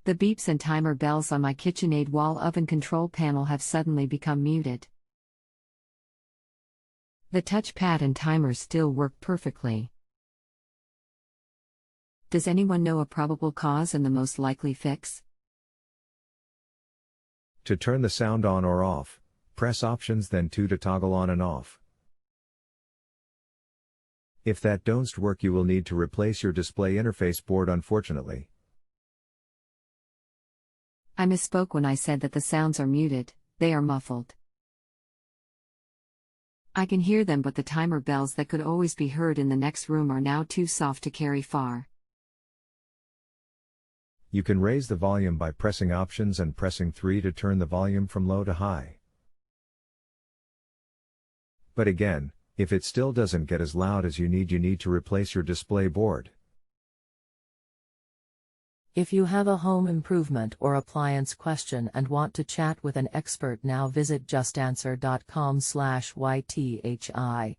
The beeps and timer bells on my Kitchenaid wall oven control panel have suddenly become muted. The touchpad and timers still work perfectly. Does anyone know a probable cause and the most likely fix? To turn the sound on or off, press Options then 2 to toggle on and off. If that doesn't work, you will need to replace your display interface board, unfortunately. I misspoke when I said that the sounds are muted, they are muffled. I can hear them, but the timer bells that could always be heard in the next room are now too soft to carry far. You can raise the volume by pressing Options and pressing 3 to turn the volume from low to high. But again, if it still doesn't get as loud as you need to replace your display board. If you have a home improvement or appliance question and want to chat with an expert, now visit JustAnswer.com/YTHI.